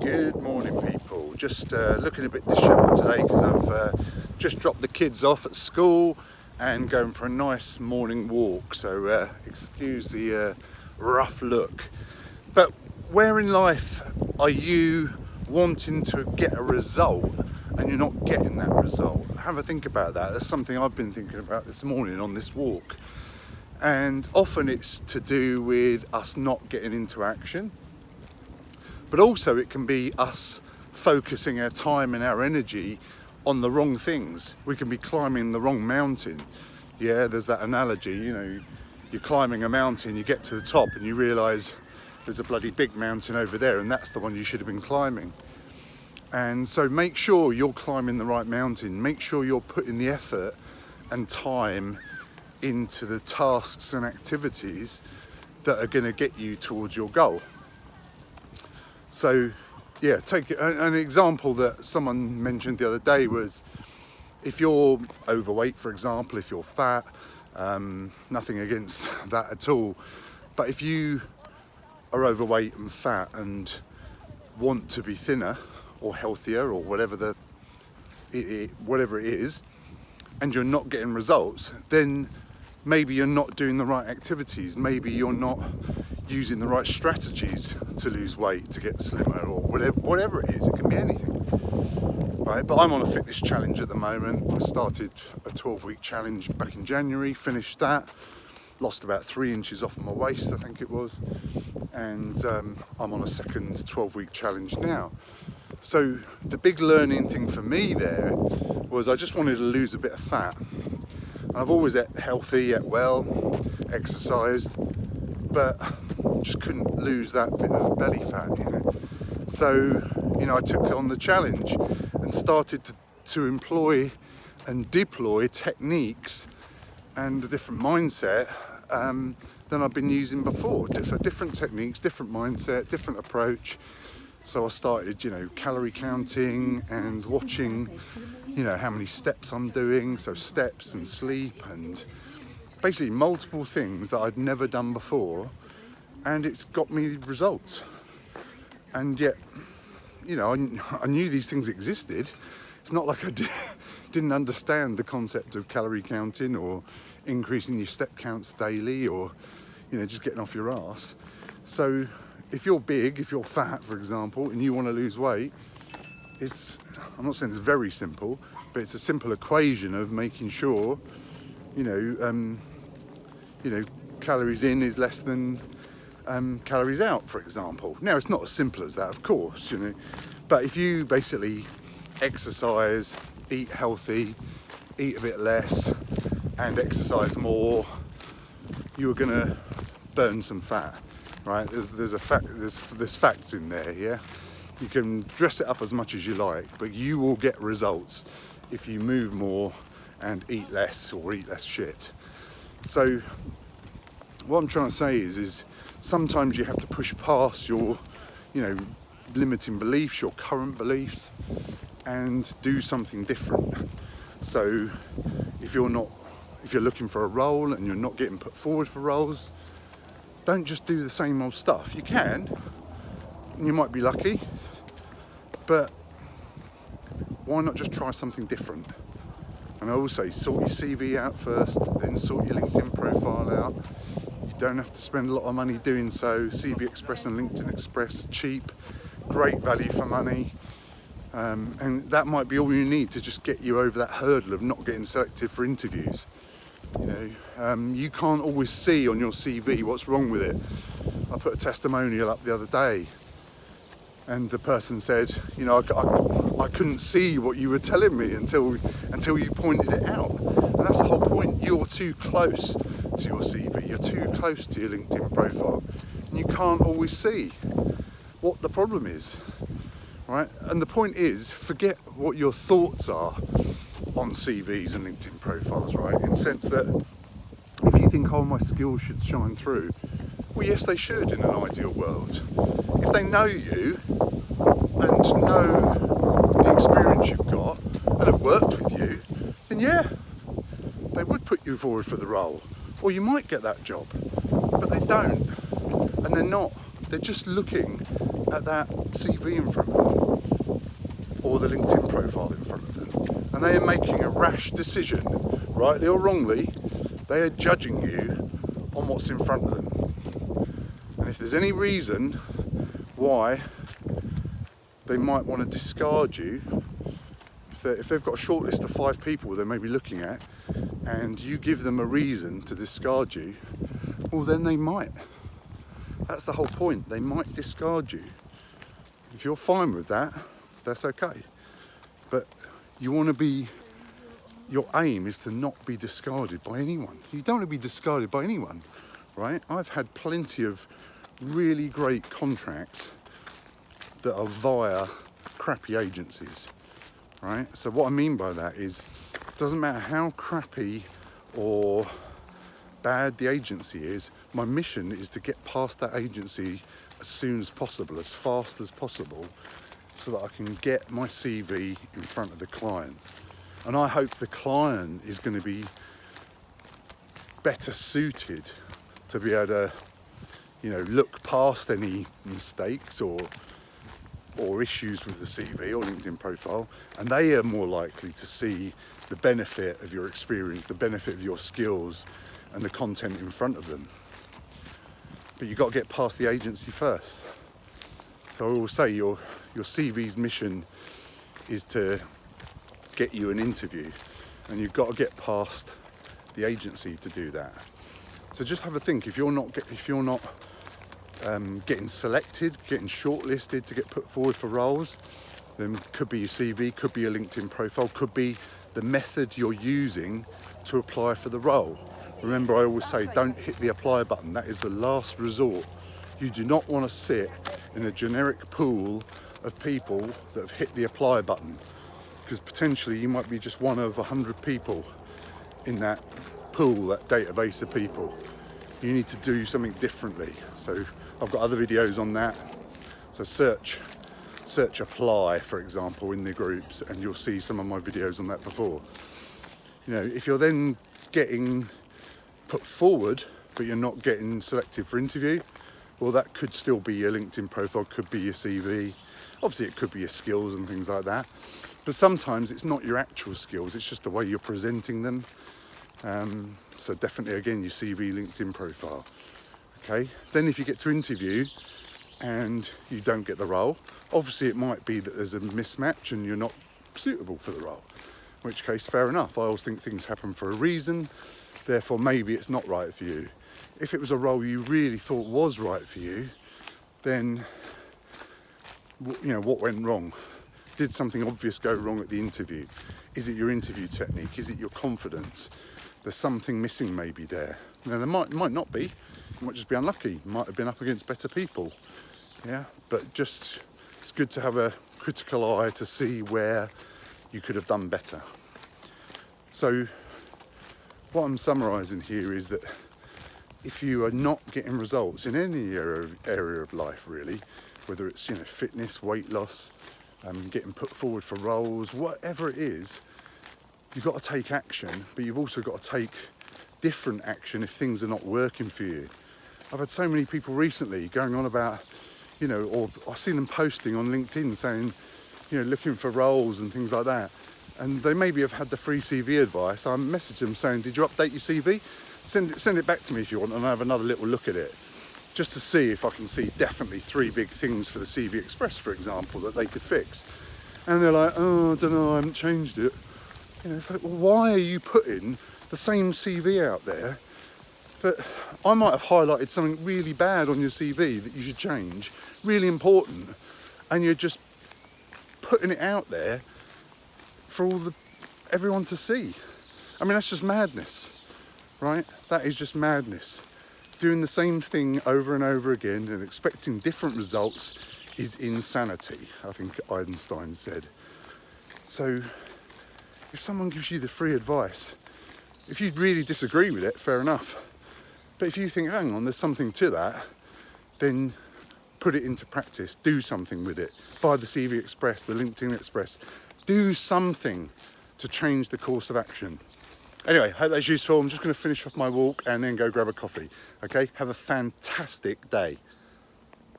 Good morning, people. Just looking a bit dishevelled today because I've just dropped the kids off at school and going for a nice morning walk, so excuse the rough look. But where in life are you wanting to get a result and you're not getting that result? Have a think about that. That's something I've been thinking about this morning on this walk, and often it's to do with us not getting into action. But also it can be us focusing our time and our energy on the wrong things. We can be climbing the wrong mountain. Yeah, there's that analogy, you're climbing a mountain, you get to the top and you realise there's a bloody big mountain over there and that's the one you should have been climbing. And so make sure you're climbing the right mountain. Make sure you're putting the effort and time into the tasks and activities that are going to get you towards your goal. So yeah, take an example that someone mentioned the other day was if you're overweight, for example, if you're fat, nothing against that at all, but if you are overweight and fat and want to be thinner or healthier or whatever whatever it is, and you're not getting results, then maybe you're not doing the right activities, maybe you're not using the right strategies to lose weight, to get slimmer, or whatever it is. It can be anything, right? But I'm on a fitness challenge at the moment. I started a 12-week challenge back in January, finished that, lost about 3 inches off my waist, I think it was, and I'm on a second 12-week challenge now. So the big learning thing for me there was I just wanted to lose a bit of fat. I've always ate healthy, ate well, exercised, but just couldn't lose that bit of belly fat, So, I took on the challenge and started to employ and deploy techniques and a different mindset than I've been using before. So different techniques, different mindset, different approach. So I started, calorie counting and watching, how many steps I'm doing. So steps and sleep and basically multiple things that I'd never done before. And it's got me results. And yet, I knew these things existed. It's not like I didn't understand the concept of calorie counting or increasing your step counts daily or, just getting off your ass. So if you're big, if you're fat, for example, and you want to lose weight, I'm not saying it's very simple, but it's a simple equation of making sure, calories in is less than calories out, for example. Now, it's not as simple as that, of course, but if you basically exercise, eat healthy, eat a bit less, and exercise more, you're gonna burn some fat, right? There's facts in there, yeah? You can dress it up as much as you like, but you will get results if you move more and eat less or eat less shit. So what I'm trying to say is sometimes you have to push past your, limiting beliefs, your current beliefs, and do something different. So if you're looking for a role and you're not getting put forward for roles, don't just do the same old stuff. You can, and you might be lucky, but why not just try something different? And I always say, sort your CV out first, then sort your LinkedIn profile out. You don't have to spend a lot of money doing so. CV Express and LinkedIn Express are cheap, great value for money. And that might be all you need to just get you over that hurdle of not getting selected for interviews. You can't always see on your CV what's wrong with it. I put a testimonial up the other day and the person said, I couldn't see what you were telling me until you pointed it out. And that's the whole point. You're too close to your CV, you're too close to your LinkedIn profile, and you can't always see what the problem is, right? And the point is, forget what your thoughts are on CVs and LinkedIn profiles, right? In the sense that if you think, my skills should shine through, well, yes, they should in an ideal world. If they know you and know the experience you've got and have worked with you, then yeah, they would put you forward for the role, or you might get that job, but they don't, and they're not. They're just looking at that CV in front of them or the LinkedIn profile in front of them, and they are making a rash decision, rightly or wrongly. They are judging you on what's in front of them. And if there's any reason why they might want to discard you, if they've got a short list of 5 people they may be looking at, and you give them a reason to discard you, well then they might. That's the whole point. They might discard you. If you're fine with that, that's okay. But you want to be, your aim is to not be discarded by anyone. You don't want to be discarded by anyone, right? I've had plenty of really great contracts that are via crappy agencies, right? So what I mean by that is, it doesn't matter how crappy or bad the agency is, my mission is to get past that agency as soon as possible, as fast as possible, so that I can get my CV in front of the client. And I hope the client is going to be better suited to be able to, look past any mistakes or issues with the CV or LinkedIn profile, and they are more likely to see the benefit of your experience, the benefit of your skills and the content in front of them. But you've got to get past the agency first. So I will say your CV's mission is to get you an interview, and you've got to get past the agency to do that. So just have a think. If you're not getting selected, getting shortlisted to get put forward for roles, then could be your CV, could be your LinkedIn profile, could be the method you're using to apply for the role. Remember, I always say, don't hit the apply button. That is the last resort. You do not want to sit in a generic pool of people that have hit the apply button, because potentially you might be just one of 100 people in that pool, that database of people. You need to do something differently. So I've got other videos on that. So search apply, for example, in the groups, and you'll see some of my videos on that before. If you're then getting put forward but you're not getting selected for interview, well, that could still be your LinkedIn profile, could be your CV. Obviously it could be your skills and things like that, but sometimes it's not your actual skills, it's just the way you're presenting them. So definitely, again, your CV, LinkedIn profile. Okay, then if you get to interview and you don't get the role, obviously it might be that there's a mismatch and you're not suitable for the role, in which case, fair enough. I always think things happen for a reason, therefore maybe it's not right for you. If it was a role you really thought was right for you, then what went wrong? Did something obvious go wrong at the interview? Is it your interview technique? Is it your confidence? There's something missing maybe there. Now there might not be. You might just be unlucky. You might have been up against better people. Yeah, but just it's good to have a critical eye to see where you could have done better. So what I'm summarising here is that if you are not getting results in any area of life, really, whether it's fitness, weight loss, getting put forward for roles, whatever it is, you've got to take action, but you've also got to take different action if things are not working for you. I've had so many people recently going on about, or I've seen them posting on LinkedIn saying, looking for roles and things like that. And they maybe have had the free CV advice. I messaged them saying, did you update your CV? Send it back to me if you want, and I'll have another little look at it, just to see if I can see definitely 3 big things for the CV Express, for example, that they could fix. And they're like, oh, I don't know, I haven't changed it. It's like, well, why are you putting the same CV out there that I might have highlighted something really bad on your CV that you should change, really important, and you're just putting it out there for everyone to see? I mean, that's just madness, right? That is just madness. Doing the same thing over and over again and expecting different results is insanity, I think Einstein said. So if someone gives you the free advice, if you really disagree with it, fair enough. But if you think, hang on, there's something to that, then put it into practice, do something with it. Buy the CV Express, the LinkedIn Express, do something to change the course of action. Anyway, hope that's useful. I'm just going to finish off my walk and then go grab a coffee. Okay, have a fantastic day.